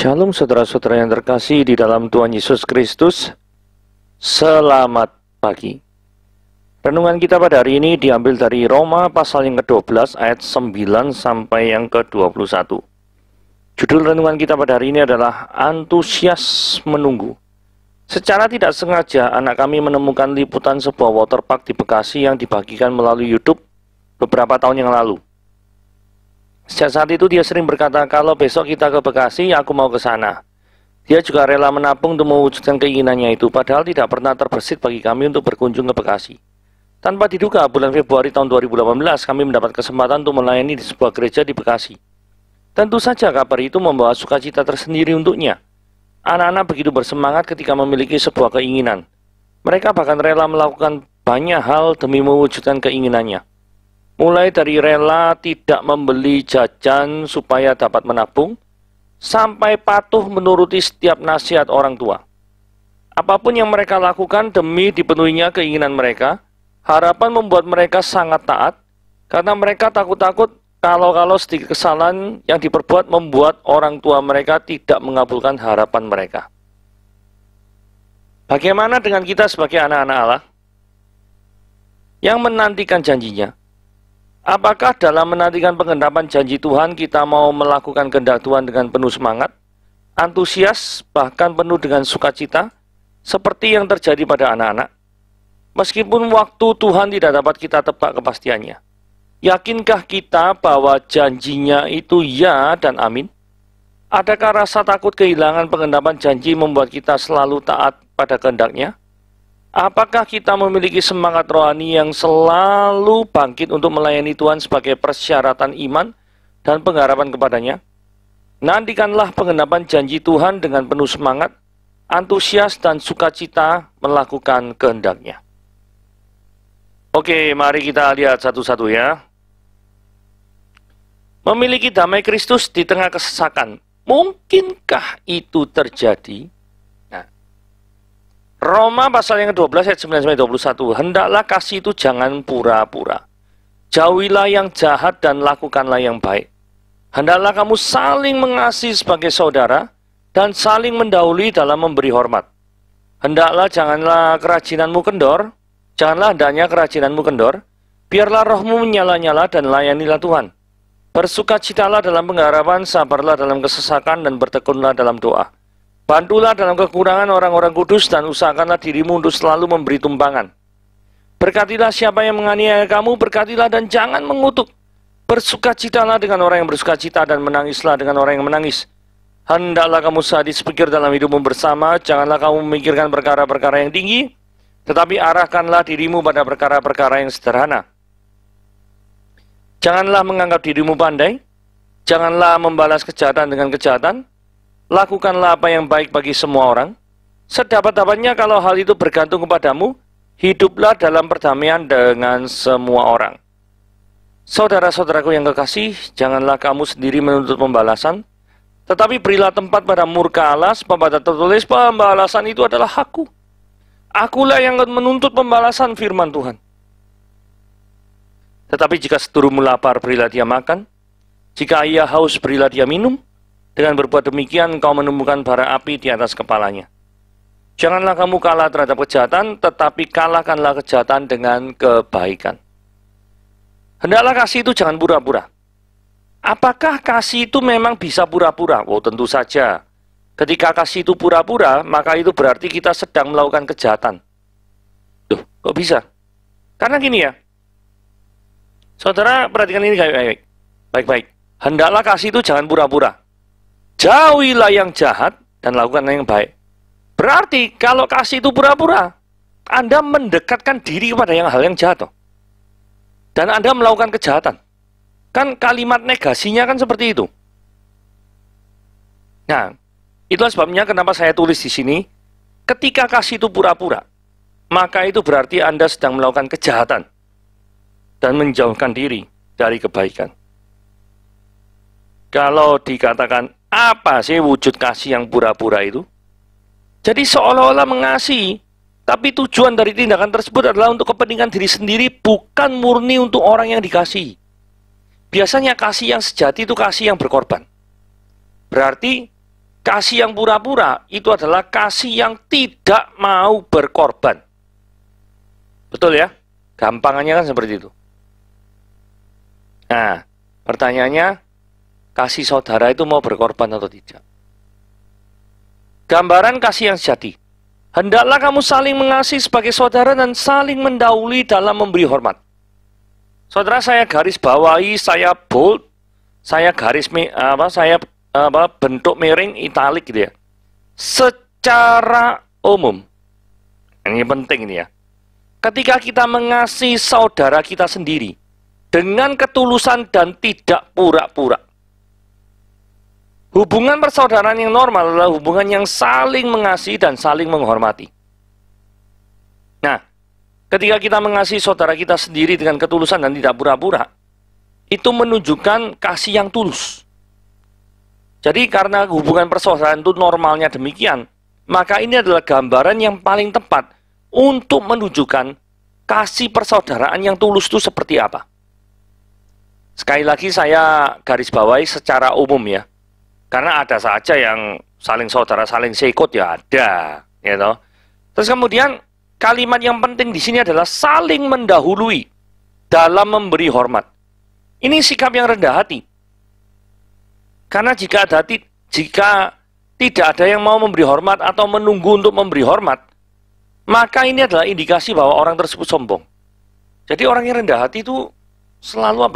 Shalom saudara-saudara yang terkasih di dalam Tuhan Yesus Kristus. Selamat pagi. Renungan kita pada hari ini diambil dari Roma pasal yang ke-12 ayat 9 sampai yang ke-21. Judul renungan kita pada hari ini adalah Antusias Menunggu. Secara tidak sengaja anak kami menemukan liputan sebuah waterpark di Bekasi yang dibagikan melalui YouTube beberapa tahun yang lalu. Sejak saat itu dia sering berkata, kalau besok kita ke Bekasi, aku mau ke sana. Dia juga rela menabung untuk mewujudkan keinginannya itu, padahal tidak pernah terbersit bagi kami untuk berkunjung ke Bekasi. Tanpa diduga, bulan Februari tahun 2018, kami mendapat kesempatan untuk melayani di sebuah gereja di Bekasi. Tentu saja kabar itu membawa sukacita tersendiri untuknya. Anak-anak begitu bersemangat ketika memiliki sebuah keinginan. Mereka bahkan rela melakukan banyak hal demi mewujudkan keinginannya. Mulai dari rela tidak membeli jajan supaya dapat menabung, sampai patuh menuruti setiap nasihat orang tua. Apapun yang mereka lakukan demi dipenuhinya keinginan mereka, harapan membuat mereka sangat taat, karena mereka takut-takut kalau sedikit kesalahan yang diperbuat membuat orang tua mereka tidak mengabulkan harapan mereka. Bagaimana dengan kita sebagai anak-anak Allah yang menantikan janjinya? Apakah dalam menantikan pengendapan janji Tuhan kita mau melakukan kehendak Tuhan dengan penuh semangat, antusias, bahkan penuh dengan sukacita, seperti yang terjadi pada anak-anak? Meskipun waktu Tuhan tidak dapat kita tebak kepastiannya, yakinkah kita bahwa janjinya itu ya dan amin? Adakah rasa takut kehilangan pengendapan janji membuat kita selalu taat pada kehendaknya? Apakah kita memiliki semangat rohani yang selalu bangkit untuk melayani Tuhan sebagai persyaratan iman dan pengharapan kepadanya? Nantikanlah pengendapan janji Tuhan dengan penuh semangat, antusias dan sukacita melakukan kehendaknya. Oke, mari kita lihat satu-satu ya. Memiliki damai Kristus di tengah kesesakan. Mungkinkah itu terjadi? Roma pasal yang ke-12 ayat 9-21. Hendaklah kasih itu jangan pura-pura. Jauhilah yang jahat dan lakukanlah yang baik. Hendaklah kamu saling mengasihi sebagai saudara dan saling mendahului dalam memberi hormat. Hendaklah janganlah kerajinanmu kendor. Janganlah hendaknya kerajinanmu kendor. Biarlah rohmu menyala-nyala dan layanilah Tuhan. Bersukacitalah dalam pengharapan, sabarlah dalam kesesakan dan bertekunlah dalam doa. Bantulah dalam kekurangan orang-orang kudus dan usahakanlah dirimu untuk selalu memberi tumpangan. Berkatilah siapa yang menganiaya kamu, berkatilah dan jangan mengutuk. Bersukacitalah dengan orang yang bersukacita dan menangislah dengan orang yang menangis. Hendaklah kamu sadis pikir dalam hidupmu bersama, janganlah kamu memikirkan perkara-perkara yang tinggi, tetapi arahkanlah dirimu pada perkara-perkara yang sederhana. Janganlah menganggap dirimu pandai, janganlah membalas kejahatan dengan kejahatan. Lakukanlah apa yang baik bagi semua orang. Sedapat-dapatnya kalau hal itu bergantung kepadamu, hiduplah dalam perdamaian dengan semua orang. Saudara-saudaraku yang kekasih, janganlah kamu sendiri menuntut pembalasan, tetapi berilah tempat pada murka Allah, sebab pada tertulis pembalasan itu adalah Hakku. Akulah yang akan menuntut pembalasan, firman Tuhan. Tetapi jika seturumu lapar, berilah dia makan. Jika ia haus, berilah dia minum. Dengan berbuat demikian, engkau menemukan bara api di atas kepalanya. Janganlah kamu kalah terhadap kejahatan, tetapi kalahkanlah kejahatan dengan kebaikan. Hendaklah kasih itu jangan pura-pura. Apakah kasih itu memang bisa pura-pura? Oh, tentu saja. Ketika kasih itu pura-pura, maka itu berarti kita sedang melakukan kejahatan. Tuh, kok bisa? Karena gini ya. Saudara, perhatikan ini baik-baik. Hendaklah kasih itu jangan pura-pura. Jauhilah yang jahat dan lakukan yang baik. Berarti kalau kasih itu pura-pura, Anda mendekatkan diri kepada hal yang jahat. Dan Anda melakukan kejahatan. Kan kalimat negasinya kan seperti itu. Nah, itulah sebabnya kenapa saya tulis di sini, ketika kasih itu pura-pura, maka itu berarti Anda sedang melakukan kejahatan dan menjauhkan diri dari kebaikan. Kalau dikatakan, apa sih wujud kasih yang pura-pura itu? Jadi seolah-olah mengasihi, tapi tujuan dari tindakan tersebut adalah untuk kepentingan diri sendiri, bukan murni untuk orang yang dikasihi. Biasanya kasih yang sejati itu kasih yang berkorban. Berarti Kasih yang pura-pura itu adalah kasih yang tidak mau berkorban. Betul ya? Gampangannya kan seperti itu. Nah, pertanyaannya, kasih saudara itu mau berkorban atau tidak? Gambaran kasih yang sejati. Hendaklah kamu saling mengasihi sebagai saudara dan saling mendahului dalam memberi hormat. Saudara, saya garis bawahi, saya bold, saya garis bentuk miring italik gitu ya. Secara umum, ini penting ini ya. Ketika kita mengasihi saudara kita sendiri dengan ketulusan dan tidak pura-pura. Hubungan persaudaraan yang normal adalah hubungan yang saling mengasihi dan saling menghormati. Nah, ketika kita mengasihi saudara kita sendiri dengan ketulusan dan tidak pura-pura, itu menunjukkan kasih yang tulus. Jadi karena hubungan persaudaraan itu normalnya demikian, maka ini adalah gambaran yang paling tepat untuk menunjukkan kasih persaudaraan yang tulus itu seperti apa. Sekali lagi saya garis bawahi secara umum ya. Karena ada saja yang saling saudara, saling sekut ya ada, gitu. Terus kemudian kalimat yang penting di sini adalah saling mendahului dalam memberi hormat. Ini sikap yang rendah hati. Karena jika tidak ada yang mau memberi hormat atau menunggu untuk memberi hormat, maka ini adalah indikasi bahwa orang tersebut sombong. Jadi orang yang rendah hati itu selalu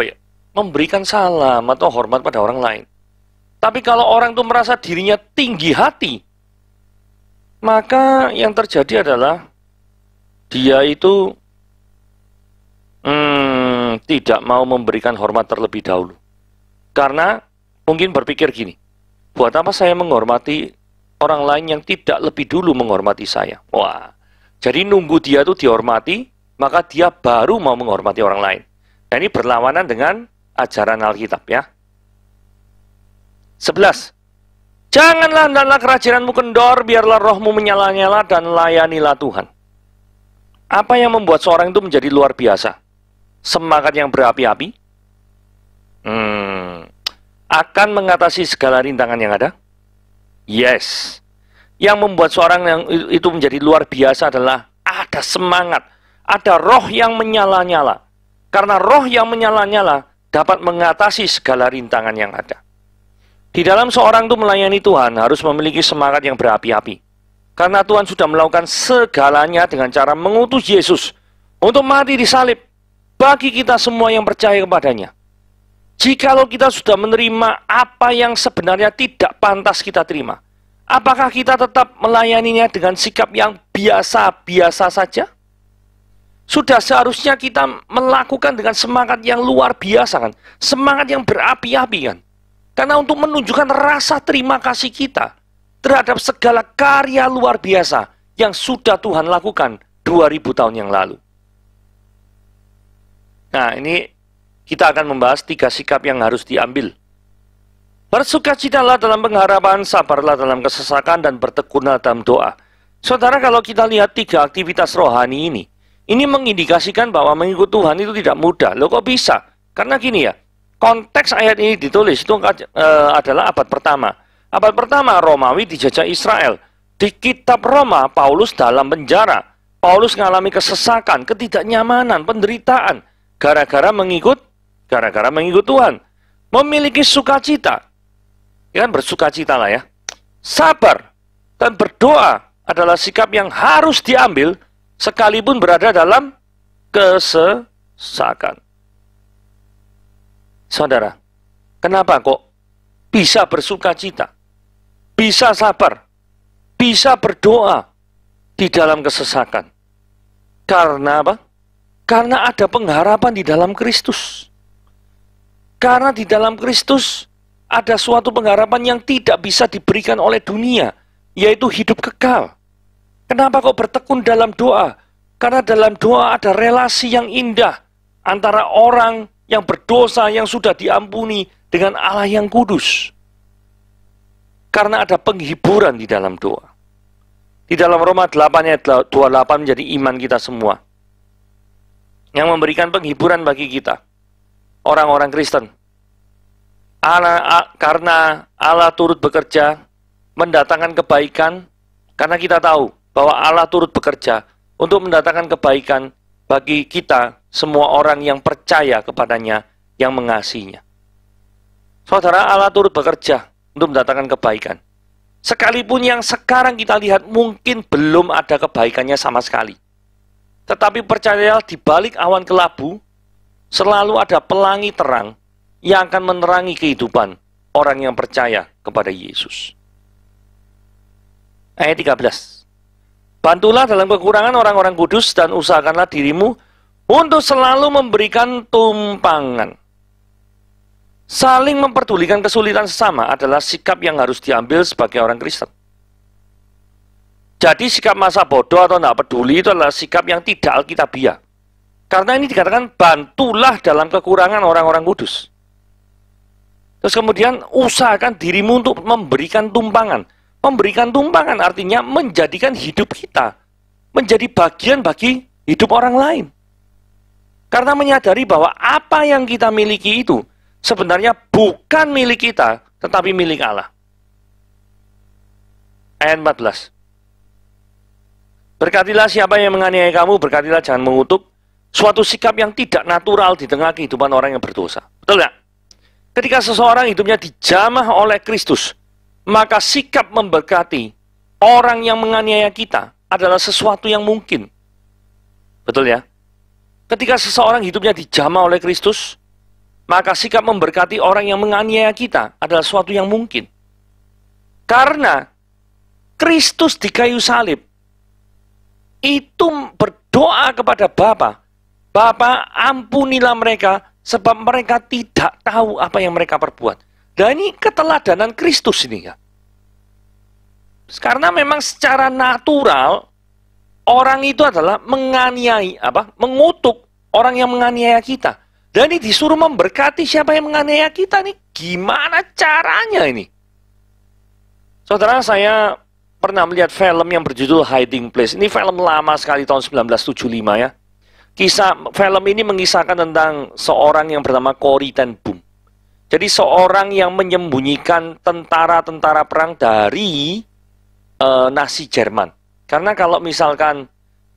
memberikan salam atau hormat pada orang lain. Tapi kalau orang itu merasa dirinya tinggi hati, maka yang terjadi adalah dia itu tidak mau memberikan hormat terlebih dahulu. Karena mungkin berpikir gini, buat apa saya menghormati orang lain yang tidak lebih dulu menghormati saya? Wah, jadi nunggu dia itu dihormati, maka dia baru mau menghormati orang lain. Nah, ini berlawanan dengan ajaran Alkitab ya. 11. Janganlah hendaklah kerajiranmu kendor, biarlah rohmu menyala-nyala dan layanilah Tuhan. Apa yang membuat seorang itu menjadi luar biasa? Semangat yang berapi-api? Akan mengatasi segala rintangan yang ada? Yes. Yang membuat seorang yang itu menjadi luar biasa adalah ada semangat, ada roh yang menyala-nyala. Karena roh yang menyala-nyala dapat mengatasi segala rintangan yang ada. Di dalam seorang itu melayani Tuhan harus memiliki semangat yang berapi-api. Karena Tuhan sudah melakukan segalanya dengan cara mengutus Yesus untuk mati di salib bagi kita semua yang percaya kepadanya. Jikalau kita sudah menerima apa yang sebenarnya tidak pantas kita terima, apakah kita tetap melayaninya dengan sikap yang biasa-biasa saja? Sudah seharusnya kita melakukan dengan semangat yang luar biasa kan? Semangat yang berapi-api kan? Karena untuk menunjukkan rasa terima kasih kita terhadap segala karya luar biasa yang sudah Tuhan lakukan 2000 tahun yang lalu. Nah, ini kita akan membahas 3 sikap yang harus diambil. Bersukacitalah dalam pengharapan, sabarlah dalam kesesakan, dan bertekunlah dalam doa. Saudara, kalau kita lihat 3 aktivitas rohani ini mengindikasikan bahwa mengikut Tuhan itu tidak mudah. Loh, kok bisa? Karena gini ya, konteks ayat ini ditulis itu adalah abad pertama. Abad pertama Romawi dijajah Israel. Di kitab Roma, Paulus dalam penjara. Paulus mengalami kesesakan, ketidaknyamanan, penderitaan gara-gara mengikut Tuhan. Memiliki sukacita. Ya kan, bersukacita lah ya. Sabar dan berdoa adalah sikap yang harus diambil sekalipun berada dalam kesesakan. Saudara, kenapa kok bisa bersukacita, bisa sabar, bisa berdoa di dalam kesesakan? Karena apa? Karena ada pengharapan di dalam Kristus. Karena di dalam Kristus ada suatu pengharapan yang tidak bisa diberikan oleh dunia, yaitu hidup kekal. Kenapa kok bertekun dalam doa? Karena dalam doa ada relasi yang indah antara orang yang berdosa yang sudah diampuni dengan Allah yang kudus. Karena ada penghiburan di dalam doa. Di dalam Roma 8 ayat 28 menjadi iman kita semua. Yang memberikan penghiburan bagi kita. Orang-orang Kristen. Karena Allah turut bekerja mendatangkan kebaikan, karena kita tahu bahwa Allah turut bekerja untuk mendatangkan kebaikan bagi kita, semua orang yang percaya kepadanya, yang mengasihinya. Saudara, Allah turut bekerja untuk mendatangkan kebaikan. Sekalipun yang sekarang kita lihat mungkin belum ada kebaikannya sama sekali. Tetapi percayalah, di balik awan kelabu, selalu ada pelangi terang yang akan menerangi kehidupan orang yang percaya kepada Yesus. Ayat 13. Bantulah dalam kekurangan orang-orang kudus dan usahakanlah dirimu untuk selalu memberikan tumpangan. Saling memperdulikan kesulitan sesama adalah sikap yang harus diambil sebagai orang Kristen. Jadi sikap masa bodoh atau tidak peduli itu adalah sikap yang tidak alkitabiah. Karena ini dikatakan bantulah dalam kekurangan orang-orang kudus. Terus kemudian usahakan dirimu untuk memberikan tumpangan. Memberikan tumpangan artinya menjadikan hidup kita menjadi bagian bagi hidup orang lain. Karena menyadari bahwa apa yang kita miliki itu sebenarnya bukan milik kita, tetapi milik Allah. Ayat 14. Berkatilah siapa yang menganiaya kamu, berkatilah jangan mengutuk. Suatu sikap yang tidak natural di tengah kehidupan orang yang berdosa. Betul nggak? Ketika seseorang hidupnya dijamah oleh Kristus, maka sikap memberkati orang yang menganiaya kita adalah sesuatu yang mungkin. Betul ya? Ketika seseorang hidupnya dijamah oleh Kristus, maka sikap memberkati orang yang menganiaya kita adalah sesuatu yang mungkin. Karena Kristus di kayu salib itu berdoa kepada Bapa, Bapa, ampunilah mereka sebab mereka tidak tahu apa yang mereka perbuat. Dan ini keteladanan Kristus ini ya. Karena memang secara natural orang itu adalah menganiai, mengutuk orang yang menganiaya kita. Dan ini disuruh memberkati siapa yang menganiaya kita nih. Gimana caranya ini? Saudara, saya pernah melihat film yang berjudul Hiding Place. Ini film lama sekali, tahun 1975 ya. Film ini mengisahkan tentang seorang yang bernama Corrie ten Boom. Jadi seorang yang menyembunyikan tentara-tentara perang dari Nazi Jerman. Karena kalau misalkan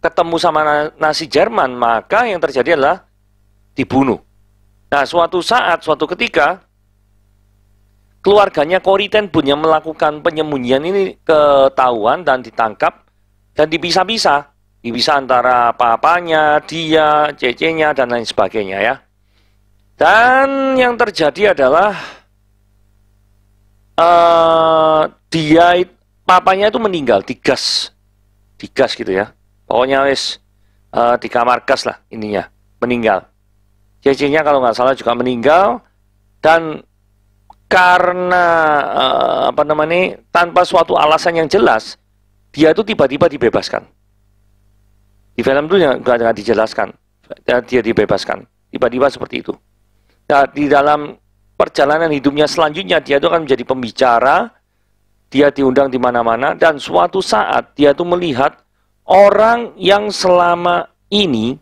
ketemu sama Nazi Jerman, maka yang terjadi adalah dibunuh. Nah, suatu ketika, keluarganya Corrie ten Boom yang melakukan penyembunyian ini ketahuan dan ditangkap dan dipisah-pisah. Dipisah antara papanya, dia, cecenya, dan lain sebagainya ya. Dan yang terjadi adalah papanya itu meninggal, digas gitu ya. Pokoknya di kamar gas lah ininya, meninggal. Cecenya kalau nggak salah juga meninggal, dan karena tanpa suatu alasan yang jelas, dia itu tiba-tiba dibebaskan. Di film itu nggak dijelaskan, dia dibebaskan, tiba-tiba seperti itu. Nah, di dalam perjalanan hidupnya selanjutnya, dia itu akan menjadi pembicara, dia diundang di mana-mana, dan suatu saat dia itu melihat orang yang selama ini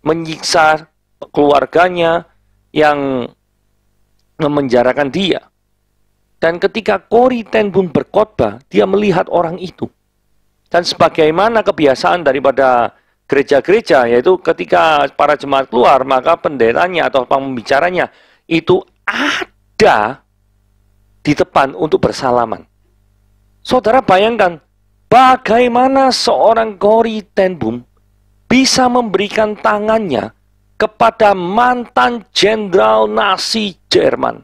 menyiksa keluarganya, yang memenjarakan dia. Dan ketika Corrie ten Boom berkhotbah, dia melihat orang itu. Dan sebagaimana kebiasaan daripada gereja-gereja, yaitu ketika para jemaat keluar, maka penderanya atau pembicaranya itu ada di depan untuk bersalaman. Saudara bayangkan, bagaimana seorang Corrie ten Boom bisa memberikan tangannya kepada mantan jenderal Nazi Jerman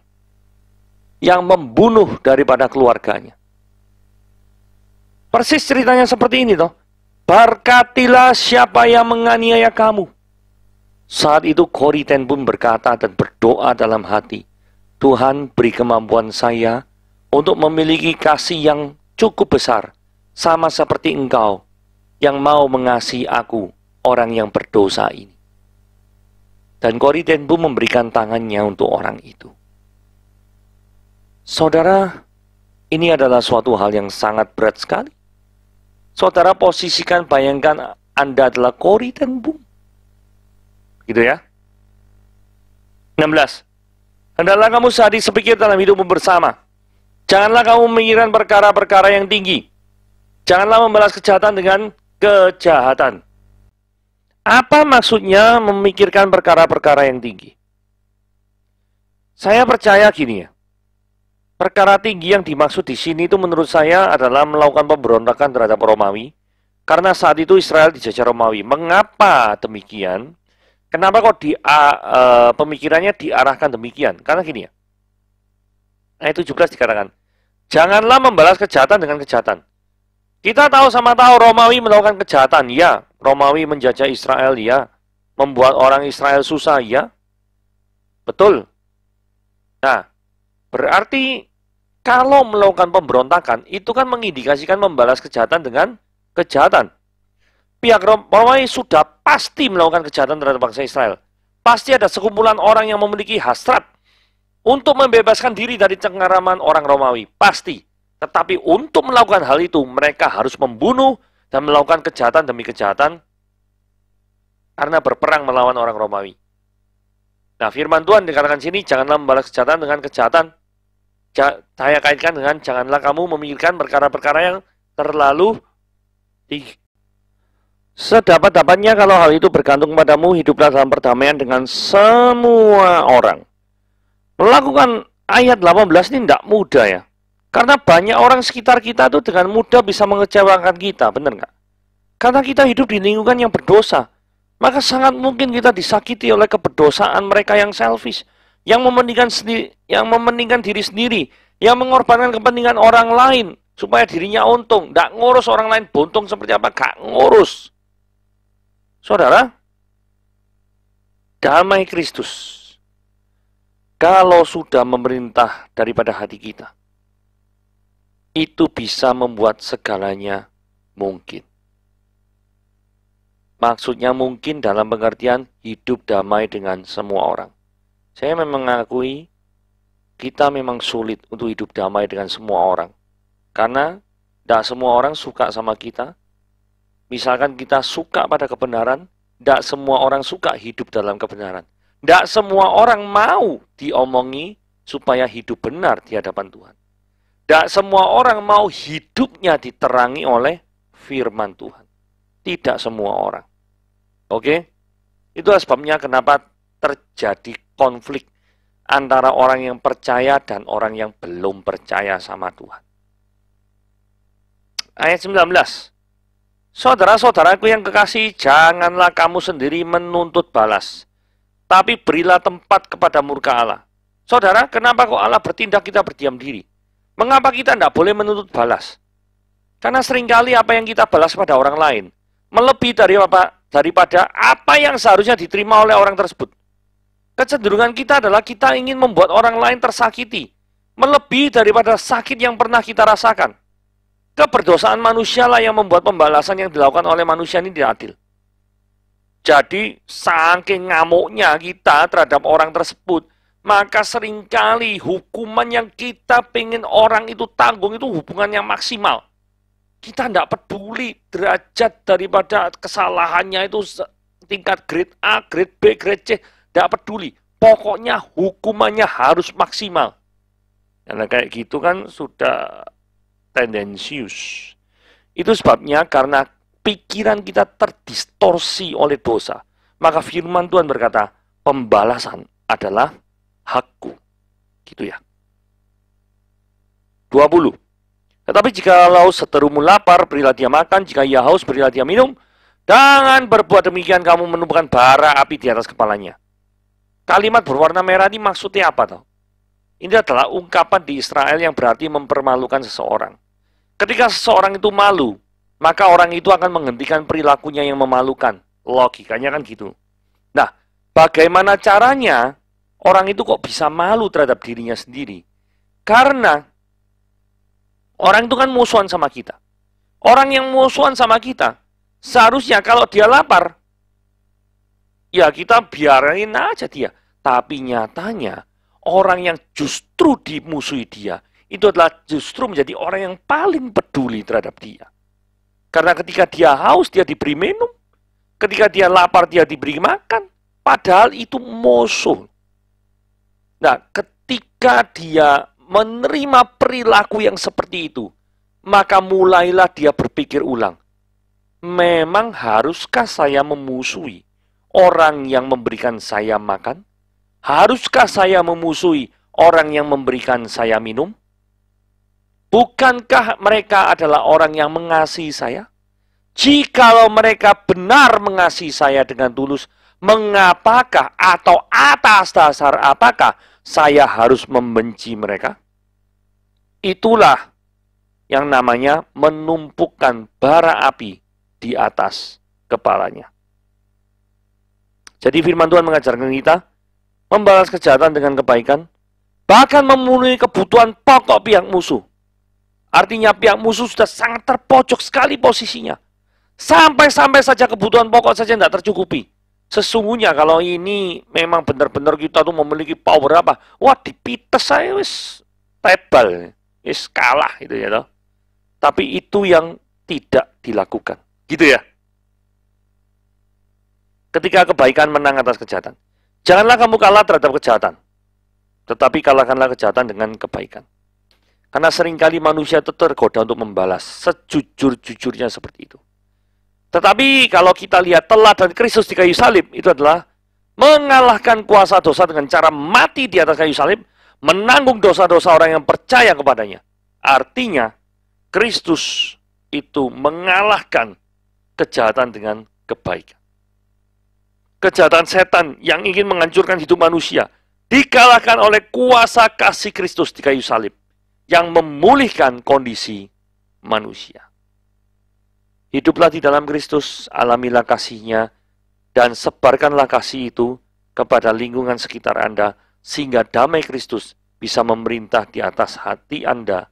yang membunuh daripada keluarganya. Persis ceritanya seperti ini toh. Berkatilah siapa yang menganiaya kamu. Saat itu Corrie ten Boom berkata dan berdoa dalam hati, Tuhan, beri kemampuan saya untuk memiliki kasih yang cukup besar, sama seperti Engkau yang mau mengasihi aku, orang yang berdosa ini. Dan Corrie ten Boom memberikan tangannya untuk orang itu. Saudara, ini adalah suatu hal yang sangat berat sekali. Saudara posisikan, bayangkan Anda adalah Corrie ten Boom. Gitu ya. 16. Hendaklah kamu sehari sepikir dalam hidupmu bersama. Janganlah kamu memikirkan perkara-perkara yang tinggi. Janganlah membalas kejahatan dengan kejahatan. Apa maksudnya memikirkan perkara-perkara yang tinggi? Saya percaya gini ya. Perkara tinggi yang dimaksud di sini itu menurut saya adalah melakukan pemberontakan terhadap Romawi. Karena saat itu Israel dijajah Romawi. Mengapa demikian? Kenapa kok pemikirannya diarahkan demikian? Karena gini ya. Ayat 17 dikatakan, janganlah membalas kejahatan dengan kejahatan. Kita tahu sama tahu Romawi melakukan kejahatan, ya. Romawi menjajah Israel, ya. Membuat orang Israel susah, ya. Betul. Nah, berarti kalau melakukan pemberontakan, itu kan mengindikasikan membalas kejahatan dengan kejahatan. Pihak Romawi sudah pasti melakukan kejahatan terhadap bangsa Israel. Pasti ada sekumpulan orang yang memiliki hasrat untuk membebaskan diri dari cengkeraman orang Romawi. Pasti. Tetapi untuk melakukan hal itu, mereka harus membunuh dan melakukan kejahatan demi kejahatan karena berperang melawan orang Romawi. Nah, firman Tuhan dikatakan sini, janganlah membalas kejahatan dengan kejahatan. Saya kaitkan dengan janganlah kamu memikirkan perkara-perkara yang terlalu tinggi. Sedapat-dapatnya kalau hal itu bergantung padamu, hiduplah dalam perdamaian dengan semua orang. Melakukan ayat 18 ini tidak mudah ya. Karena banyak orang sekitar kita tuh dengan mudah bisa mengecewakan kita, benar nggak? Karena kita hidup di lingkungan yang berdosa. Maka sangat mungkin kita disakiti oleh keberdosaan mereka yang selfish. Yang mementingkan diri sendiri. Yang mengorbankan kepentingan orang lain. Supaya dirinya untung. Nggak ngurus orang lain buntung seperti apa, nggak ngurus. Saudara, damai Kristus kalau sudah memerintah daripada hati kita, itu bisa membuat segalanya mungkin. Maksudnya mungkin dalam pengertian hidup damai dengan semua orang. Saya memang mengakui kita memang sulit untuk hidup damai dengan semua orang. Karena tidak semua orang suka sama kita. Misalkan kita suka pada kebenaran, tidak semua orang suka hidup dalam kebenaran. Tidak semua orang mau diomongi supaya hidup benar di hadapan Tuhan. Tidak semua orang mau hidupnya diterangi oleh firman Tuhan. Tidak semua orang. Oke? Itulah sebabnya kenapa terjadi konflik antara orang yang percaya dan orang yang belum percaya sama Tuhan. Ayat 19. Saudara-saudaraku yang kekasih, janganlah kamu sendiri menuntut balas, tapi berilah tempat kepada murka Allah. Saudara, kenapa kok Allah bertindak kita berdiam diri? Mengapa kita tidak boleh menuntut balas? Karena seringkali apa yang kita balas pada orang lain melebihi daripada apa yang seharusnya diterima oleh orang tersebut. Kecenderungan kita adalah kita ingin membuat orang lain tersakiti, melebihi daripada sakit yang pernah kita rasakan. Keberdosaan manusia lah yang membuat pembalasan yang dilakukan oleh manusia ini tidak adil. Jadi, saking ngamuknya kita terhadap orang tersebut, maka seringkali hukuman yang kita pengen orang itu tanggung itu hubungan yang maksimal. Kita tidak peduli derajat daripada kesalahannya itu tingkat grade A, grade B, grade C. Tidak peduli. Pokoknya hukumannya harus maksimal. Karena kayak gitu kan sudah tendensius. Itu sebabnya karena pikiran kita terdistorsi oleh dosa. Maka firman Tuhan berkata, pembalasan adalah hakku. Gitu ya. 20. Tetapi jikalau seterumu lapar, berilah dia makan. Jika ia haus, berilah dia minum. Jangan berbuat demikian kamu menumbuhkan bara api di atas kepalanya. Kalimat berwarna merah ini maksudnya apa toh? Ini adalah ungkapan di Israel yang berarti mempermalukan seseorang. Ketika seseorang itu malu, maka orang itu akan menghentikan perilakunya yang memalukan. Logikanya kan gitu. Nah, bagaimana caranya orang itu kok bisa malu terhadap dirinya sendiri? Karena orang itu kan musuhan sama kita. Orang yang musuhan sama kita, seharusnya kalau dia lapar, ya kita biarin aja dia. Tapi nyatanya, orang yang justru dimusuhi dia, itu adalah justru menjadi orang yang paling peduli terhadap dia. Karena ketika dia haus, dia diberi minum. Ketika dia lapar, dia diberi makan. Padahal itu musuh. Nah, ketika dia menerima perilaku yang seperti itu, maka mulailah dia berpikir ulang. Memang haruskah saya memusuhi orang yang memberikan saya makan? Haruskah saya memusuhi orang yang memberikan saya minum? Bukankah mereka adalah orang yang mengasihi saya? Jikalau mereka benar mengasihi saya dengan tulus, mengapakah atau atas dasar apakah saya harus membenci mereka? Itulah yang namanya menumpukan bara api di atas kepalanya. Jadi firman Tuhan mengajarkan kita membalas kejahatan dengan kebaikan, bahkan memenuhi kebutuhan pokok pihak musuh. Artinya pihak musuh sudah sangat terpojok sekali posisinya. Sampai-sampai saja kebutuhan pokok saja tidak tercukupi. Sesungguhnya kalau ini memang benar-benar kita tuh memiliki power apa, wah dipites saya wis tebal, wis kalah itu ya toh. Tapi itu yang tidak dilakukan. Gitu ya. Ketika kebaikan menang atas kejahatan. Janganlah kamu kalah terhadap kejahatan. Tetapi kalahkanlah kejahatan dengan kebaikan. Karena seringkali manusia itu tergoda untuk membalas. Sejujur-jujurnya seperti itu. Tetapi kalau kita lihat teladan Kristus di kayu salib, itu adalah mengalahkan kuasa dosa dengan cara mati di atas kayu salib, menanggung dosa-dosa orang yang percaya kepadanya. Artinya, Kristus itu mengalahkan kejahatan dengan kebaikan. Kejahatan setan yang ingin menghancurkan hidup manusia dikalahkan oleh kuasa kasih Kristus di kayu salib yang memulihkan kondisi manusia. Hiduplah di dalam Kristus, alamilah kasih-Nya, dan sebarkanlah kasih itu kepada lingkungan sekitar Anda, sehingga damai Kristus bisa memerintah di atas hati Anda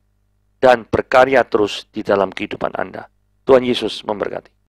dan berkarya terus di dalam kehidupan Anda. Tuhan Yesus memberkati.